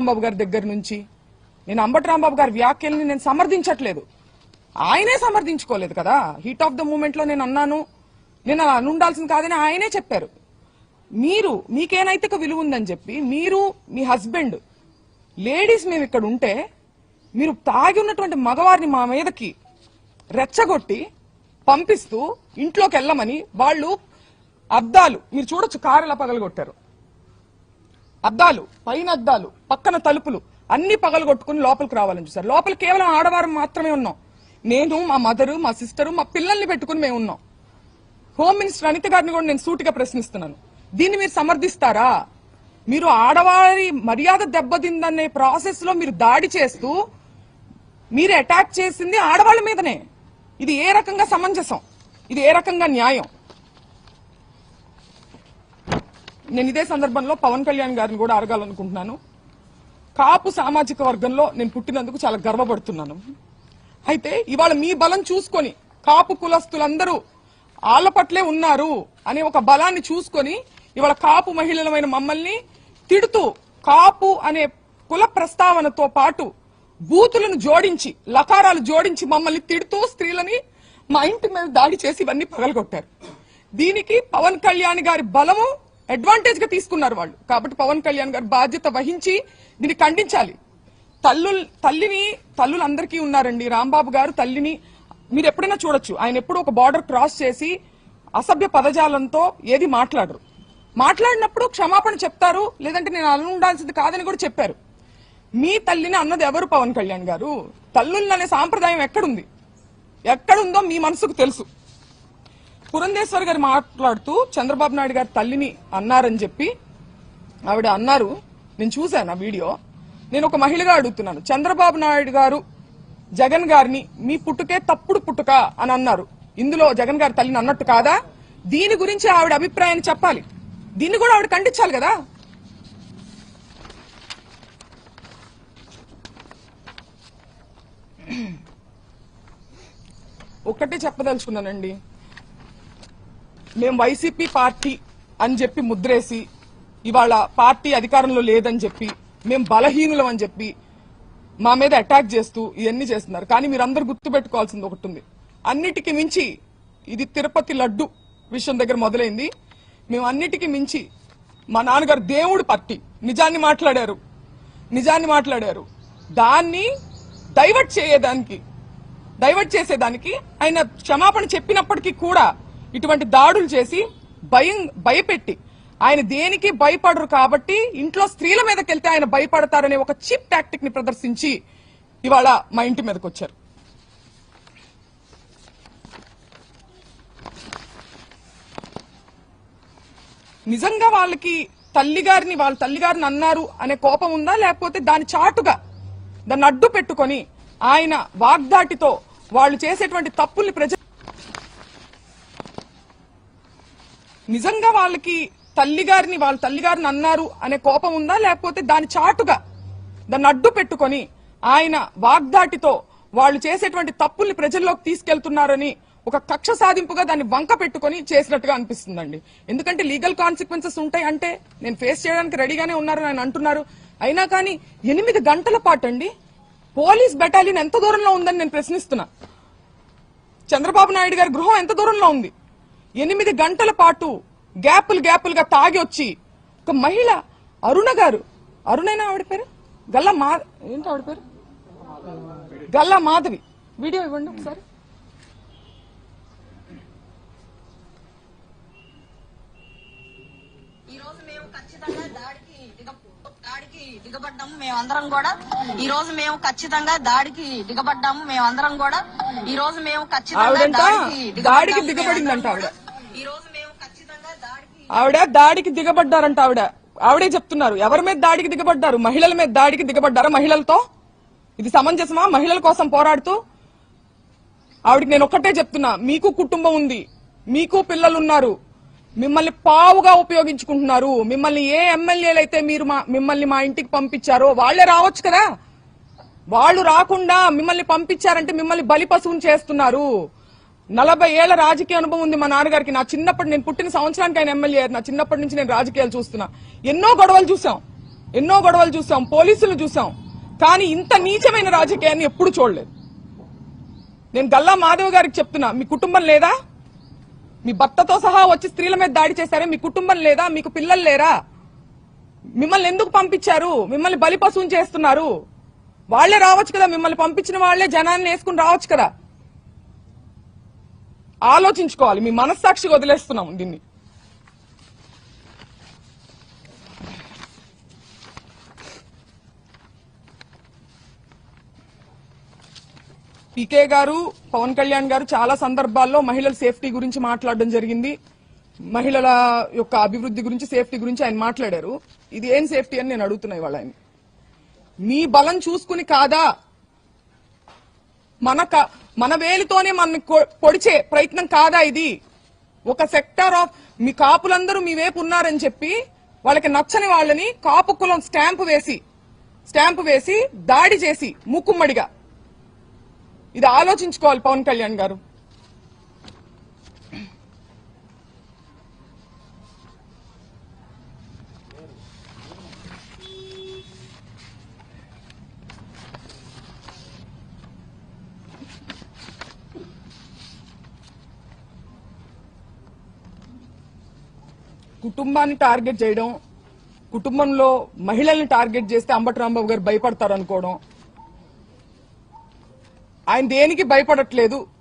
రాంబాబు గారి దగ్గర నుంచి నేను అంబటి రాంబాబు గారి వ్యాఖ్యల్ని నేను సమర్థించట్లేదు. ఆయనే సమర్థించుకోలేదు కదా. హీట్ ఆఫ్ ద మూమెంట్ లో నేను అన్నాను, నేను అలా ఉండాల్సింది కాదని ఆయనే చెప్పారు. మీకే నైతిక విలువ ఉందని చెప్పి మీరు మీ హస్బెండ్ లేడీస్ మేము ఇక్కడ ఉంటే మీరు తాగి ఉన్నటువంటి మగవారిని మా మీదకి రెచ్చగొట్టి పంపిస్తూ ఇంట్లోకి వెళ్ళమని వాళ్ళు అద్దాలు మీరు చూడొచ్చు, కారులా పగలగొట్టారు. అద్దాలు, పైన అద్దాలు, పక్కన తలుపులు అన్ని పగలగొట్టుకుని లోపలికి రావాలని చూసారు. లోపల కేవలం ఆడవారు మాత్రమే ఉన్నాం. నేను, మా మదరు, మా సిస్టరు, మా పిల్లల్ని పెట్టుకుని మేము ఉన్నాం. హోమ్ మినిస్టర్ అనిత గారిని కూడా నేను సూటిగా ప్రశ్నిస్తున్నాను, దీన్ని మీరు సమర్థిస్తారా? మీరు ఆడవారి మర్యాద దెబ్బతిందనే ప్రాసెస్ లో మీరు దాడి చేస్తూ మీరు అటాక్ చేసింది ఆడవాళ్ళ మీదనే. ఇది ఏ రకంగా సమంజసం? ఇది ఏ రకంగా న్యాయం? నేను ఇదే సందర్భంలో పవన్ కళ్యాణ్ గారిని కూడా అడగాలనుకుంటున్నాను. కాపు సామాజిక వర్గంలో నేను పుట్టినందుకు చాలా గర్వపడుతున్నాను. అయితే ఇవాళ మీ బలం చూసుకొని కాపు కులస్తులందరూ ఆళ్ల పట్లే ఉన్నారు అనే ఒక బలాన్ని చూసుకొని ఇవాళ కాపు మహిళలమైన మమ్మల్ని తిడుతూ కాపు అనే కుల ప్రస్తావనతో పాటు బూతులను జోడించి లకారాలు జోడించి మమ్మల్ని తిడుతూ స్త్రీలని మా ఇంటి మీద దాడి చేసి ఇవన్నీ పగలగొట్టారు. దీనికి పవన్ కళ్యాణ్ గారి బలము అడ్వాంటేజ్ గా తీసుకున్నారు వాళ్ళు. కాబట్టి పవన్ కళ్యాణ్ గారు బాధ్యత వహించి దీన్ని ఖండించాలి. తల్లులు అందరికీ ఉన్నారండి. రాంబాబు గారు తల్లిని మీరు ఎప్పుడైనా చూడొచ్చు. ఆయన ఎప్పుడు ఒక బార్డర్ క్రాస్ చేసి అసభ్య పదజాలంతో ఏది మాట్లాడరు. మాట్లాడినప్పుడు క్షమాపణ చెప్తారు, లేదంటే నేను అలా ఉండాల్సింది కాదని కూడా చెప్పారు. మీ తల్లిని అన్నది ఎవరు? పవన్ కళ్యాణ్ గారు. తల్లుల్ని అనే సాంప్రదాయం ఎక్కడుంది? ఎక్కడుందో మీ మనసుకు తెలుసు. పురంధేశ్వర్ గారు మాట్లాడుతూ చంద్రబాబు నాయుడు గారు తల్లిని అన్నారని చెప్పి ఆవిడ అన్నారు. నేను చూశాను ఆ వీడియో. నేను ఒక మహిళగా అడుగుతున్నాను, చంద్రబాబు నాయుడు గారు జగన్ గారిని మీ పుట్టుకే తప్పుడు పుట్టుక అని అన్నారు. ఇందులో జగన్ గారి తల్లిని అన్నట్టు కాదా? దీని గురించి ఆవిడ అభిప్రాయాన్ని చెప్పాలి. దీన్ని కూడా ఆవిడ ఖండించాలి కదా. ఒక్కటే చెప్పదలుచుకున్నానండి, మేము వైసీపీ పార్టీ అని చెప్పి ముద్రేసి ఇవాళ పార్టీ అధికారంలో లేదని చెప్పి మేము బలహీనులం అని చెప్పి మా మీద అటాక్ చేస్తూ ఇవన్నీ చేస్తున్నారు. కానీ మీరందరూ గుర్తుపెట్టుకోవాల్సింది ఒకటి ఉంది. అన్నిటికీ మించి ఇది తిరుపతి లడ్డు విషయం దగ్గర మొదలైంది. మేము అన్నిటికీ మించి మా నాన్నగారు దేవుడు పార్టీ నిజాన్ని మాట్లాడారు. దాన్ని డైవర్ట్ చేసేదానికి ఆయన క్షమాపణ చెప్పినప్పటికీ కూడా ఇటువంటి దాడులు చేసి భయపెట్టి ఆయన దేనికి భయపడరు కాబట్టి ఇంట్లో స్త్రీల మీదకి వెళ్తే ఆయన భయపడతారనే ఒక చీప్ టాక్టిక్ ని ప్రదర్శించి ఇవాళ మా ఇంటి మీదకి వచ్చారు. నిజంగా వాళ్ళకి వాళ్ళ తల్లిగారిని అన్నారు అనే కోపం ఉందా, లేకపోతే దాని చాటుగా దాన్ని అడ్డు పెట్టుకొని ఆయన వాగ్దాటితో వాళ్ళు చేసేటువంటి తప్పుల్ని నిజంగా వాళ్ళకి వాళ్ళ తల్లిగారిని అన్నారు అనే కోపం ఉందా, లేకపోతే దాని చాటుగా దాన్ని అడ్డు పెట్టుకొని ఆయన వాగ్దాటితో వాళ్ళు చేసేటువంటి తప్పుల్ని ప్రజల్లోకి తీసుకెళ్తున్నారని ఒక కక్ష సాధింపుగా దాన్ని వంక పెట్టుకుని చేసినట్టుగా అనిపిస్తుందండి. ఎందుకంటే లీగల్ కాన్సిక్వెన్సెస్ ఉంటాయి అంటే నేను ఫేస్ చేయడానికి రెడీగానే ఉన్నారని ఆయన అంటున్నారు. అయినా కానీ 8 గంటల పాటు అండి పోలీస్ బెటాలియన్ ఎంత దూరంలో ఉందని నేను ప్రశ్నిస్తున్నా. చంద్రబాబు నాయుడు గారి గృహం ఎంత దూరంలో ఉంది? 8 గంటల పాటు గ్యాపులుగా తాగి వచ్చి ఒక మహిళ అరుణైనా ఆవిడ పేరు గల్లా మాధవి వీడియో ఇవ్వండి ఒకసారి. మేమందరం కూడా ఈ రోజు మేము ఖచ్చితంగా దాడికి దిగబడ్డాము. మేమందరం కూడా ఈ రోజు మేము ఖచ్చితంగా దాడికి దిగబడిందంట ఆవిడ దాడికి దిగబడ్డారంట. ఆవిడే చెప్తున్నారు. ఎవరి మీద దాడికి దిగబడ్డారు? మహిళల మీద దాడికి దిగబడ్డారా? మహిళలతో ఇది సమంజసమా? మహిళల కోసం పోరాడుతూ ఆవిడకి నేను ఒక్కటే చెప్తున్నా, మీకు కుటుంబం ఉంది, మీకు పిల్లలున్నారు, మిమ్మల్ని పావుగా ఉపయోగించుకుంటున్నారు. మిమ్మల్ని ఏ ఎమ్మెల్యేలు అయితే మిమ్మల్ని మా ఇంటికి పంపించారో వాళ్లే రావచ్చు కదా. వాళ్ళు రాకుండా మిమ్మల్ని పంపించారంటే మిమ్మల్ని బలి పశువుని చేస్తున్నారు. 40 ఏళ్ల రాజకీయ అనుభవం ఉంది మా నాన్నగారికి. నేను పుట్టిన సంవత్సరానికి ఆయన ఎమ్మెల్యే. నా చిన్నప్పటి నుంచి నేను రాజకీయాలు చూస్తున్నా. ఎన్నో గొడవలు చూసాం. ఎన్నో గొడవలు చూసాం, పోలీసులు చూసాం, కానీ ఇంత నీచమైన రాజకీయాన్ని ఎప్పుడు చూడలేదు. నేను గల్లా మాధవ్ గారికి చెప్తున్నా, మీ కుటుంబం లేదా? మీ భర్తతో సహా వచ్చి స్త్రీల మీద దాడి చేశారే, మీ కుటుంబం లేదా? మీకు పిల్లలు లేరా? మిమ్మల్ని ఎందుకు పంపించారు? మిమ్మల్ని బలిపశువుని చేస్తున్నారు. వాళ్లే రావచ్చు కదా, మిమ్మల్ని పంపించిన వాళ్లే జనాన్ని వేసుకుని రావచ్చు కదా. ఆలోచించుకోవాలి. మీ మనస్సాక్షిగా వదిలేస్తున్నాం దీన్ని. పీకే గారు, పవన్ కళ్యాణ్ గారు చాలా సందర్భాల్లో మహిళల సేఫ్టీ గురించి మాట్లాడడం జరిగింది. మహిళల యొక్క అభివృద్ధి గురించి, సేఫ్టీ గురించి ఆయన మాట్లాడారు. ఇది ఏం సేఫ్టీ అని నేను అడుగుతున్నా ఇవాళ ఆయన. మీ బలం చూసుకుని కాదా, మన వేలితోనే మన పొడిచే ప్రయత్నం కాదా ఇది? ఒక సెక్టార్ ఆఫ్ మీ కాపులందరూ మీ వైపు ఉన్నారని చెప్పి వాళ్ళకి నచ్చని వాళ్ళని కాపు కులం స్టాంపు వేసి దాడి చేసి మూకుమ్మడిగా, ఇది ఆలోచించుకోవాలి పవన్ కళ్యాణ్ గారు. కుటుంబాన్ని టార్గెట్ చేయడం, కుటుంబంలో మహిళల్ని టార్గెట్ చేస్తే అంబటి రాంబాబు గారు భయపడతారు అనుకోవడం, ఆయన దేనికి భయపడట్లేదు.